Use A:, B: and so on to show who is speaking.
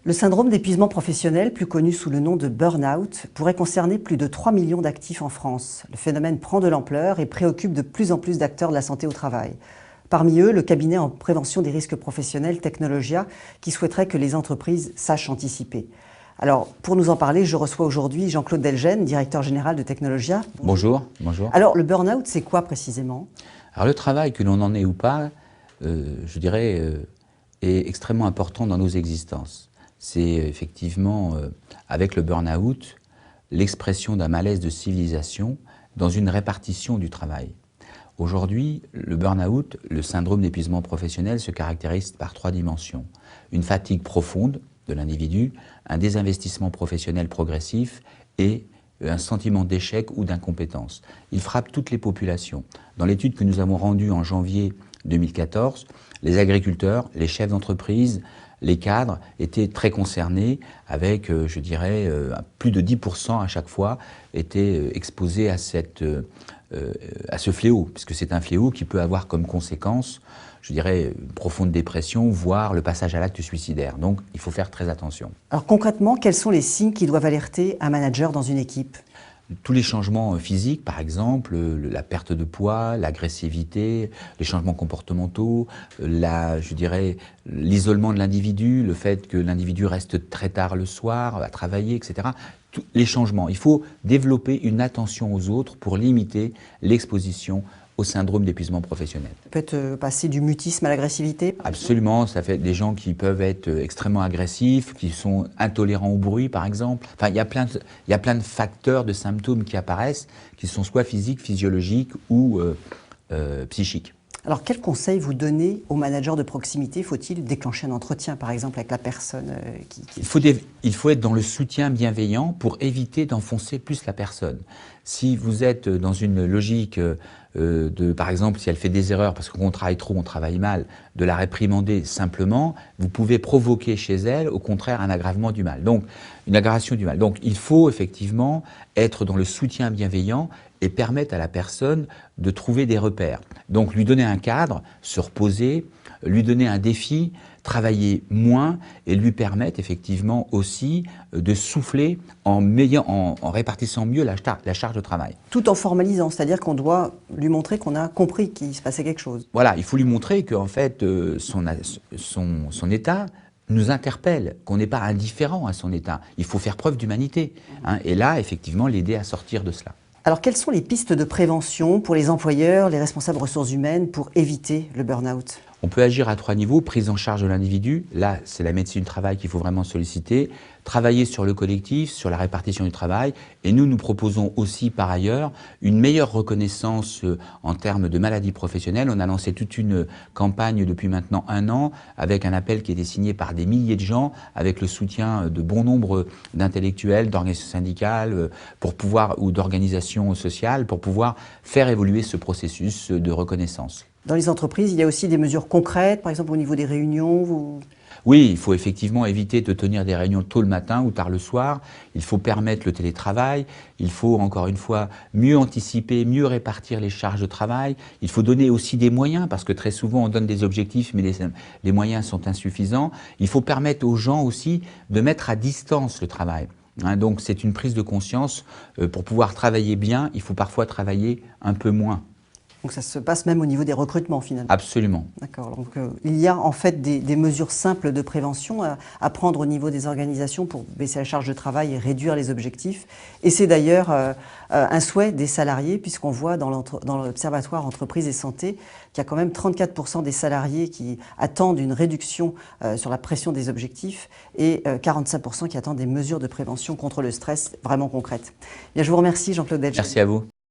A: Le syndrome d'épuisement professionnel, plus connu sous le nom de burn-out, pourrait concerner plus de 3 millions d'actifs en France. Le phénomène prend de l'ampleur et préoccupe de plus en plus d'acteurs de la santé au travail. Parmi eux, le cabinet en prévention des risques professionnels Technologia, qui souhaiterait que les entreprises sachent anticiper. Alors, pour nous en parler, je reçois aujourd'hui Jean-Claude Delgenne, directeur général de Technologia.
B: Bonjour. Bonjour.
A: Alors, le burn-out, c'est quoi précisément?
B: Alors, le travail, que l'on en ait ou pas, je dirais, est extrêmement important dans nos existences. C'est effectivement, avec le burn-out, l'expression d'un malaise de civilisation dans une répartition du travail. Aujourd'hui, le burn-out, le syndrome d'épuisement professionnel, se caractérise par 3 dimensions. Une fatigue profonde de l'individu, un désinvestissement professionnel progressif et un sentiment d'échec ou d'incompétence. Il frappe toutes les populations. Dans l'étude que nous avons rendue en janvier 2014, les agriculteurs, les chefs d'entreprise, les cadres étaient très concernés avec, je dirais, plus de 10% à chaque fois étaient exposés à ce fléau, puisque c'est un fléau qui peut avoir comme conséquence, je dirais, une profonde dépression, voire le passage à l'acte suicidaire. Donc, il faut faire très attention.
A: Alors concrètement, quels sont les signes qui doivent alerter un manager dans une équipe?
B: Tous les changements physiques, par exemple, la perte de poids, l'agressivité, les changements comportementaux, je dirais, l'isolement de l'individu, le fait que l'individu reste très tard le soir à travailler, etc. Tous les changements. Il faut développer une attention aux autres pour limiter l'exposition au syndrome d'épuisement professionnel.
A: Peut passer du mutisme à l'agressivité?
B: Absolument, ça fait des gens qui peuvent être extrêmement agressifs, qui sont intolérants au bruit par exemple. Enfin, il y a plein de facteurs, de symptômes qui apparaissent, qui sont soit physiques, physiologiques ou psychiques.
A: Alors, quel conseil vous donnez aux managers de proximité? Faut-il déclencher un entretien, par exemple, avec la personne
B: Il faut être dans le soutien bienveillant pour éviter d'enfoncer plus la personne. Si vous êtes dans une logique par exemple, si elle fait des erreurs, parce qu'on travaille trop, on travaille mal, de la réprimander simplement, vous pouvez provoquer chez elle, au contraire, un aggravement du mal. Donc, une aggravation du mal. Donc, il faut effectivement être dans le soutien bienveillant et permettre à la personne de trouver des repères. Donc, lui donner un cadre, se reposer, lui donner un défi, travailler moins et lui permettre effectivement aussi de souffler en répartissant mieux la charge de travail.
A: Tout en formalisant, c'est-à-dire qu'on doit lui montrer qu'on a compris qu'il se passait quelque chose.
B: Voilà, il faut lui montrer qu'en fait son état nous interpelle, qu'on n'est pas indifférent à son état. Il faut faire preuve d'humanité, hein, et là effectivement l'aider à sortir de cela.
A: Alors, quelles sont les pistes de prévention pour les employeurs, les responsables ressources humaines pour éviter le burn-out?
B: On peut agir à 3 niveaux. Prise en charge de l'individu, là c'est la médecine du travail qu'il faut vraiment solliciter. Travailler sur le collectif, sur la répartition du travail. Et nous proposons aussi par ailleurs une meilleure reconnaissance en termes de maladies professionnelles. On a lancé toute une campagne depuis maintenant 1 an avec un appel qui a été signé par des milliers de gens, avec le soutien de bon nombre d'intellectuels, d'organisations syndicales ou d'organisations sociales pour pouvoir faire évoluer ce processus de reconnaissance.
A: Dans les entreprises, il y a aussi des mesures concrètes, par exemple au niveau des réunions
B: Oui, il faut effectivement éviter de tenir des réunions tôt le matin ou tard le soir. Il faut permettre le télétravail. Il faut, encore une fois, mieux anticiper, mieux répartir les charges de travail. Il faut donner aussi des moyens, parce que très souvent on donne des objectifs, mais les moyens sont insuffisants. Il faut permettre aux gens aussi de mettre à distance le travail. Hein, donc c'est une prise de conscience. Pour pouvoir travailler bien, il faut parfois travailler un peu moins.
A: Donc ça se passe même au niveau des recrutements finalement.
B: Absolument.
A: D'accord. Donc il y a en fait des mesures simples de prévention à prendre au niveau des organisations pour baisser la charge de travail et réduire les objectifs. Et c'est d'ailleurs un souhait des salariés, puisqu'on voit dans l'Observatoire Entreprise et Santé qu'il y a quand même 34% des salariés qui attendent une réduction sur la pression des objectifs et 45% qui attendent des mesures de prévention contre le stress vraiment concrètes. Bien, je vous remercie Jean-Claude Delgenne.
B: Merci à vous.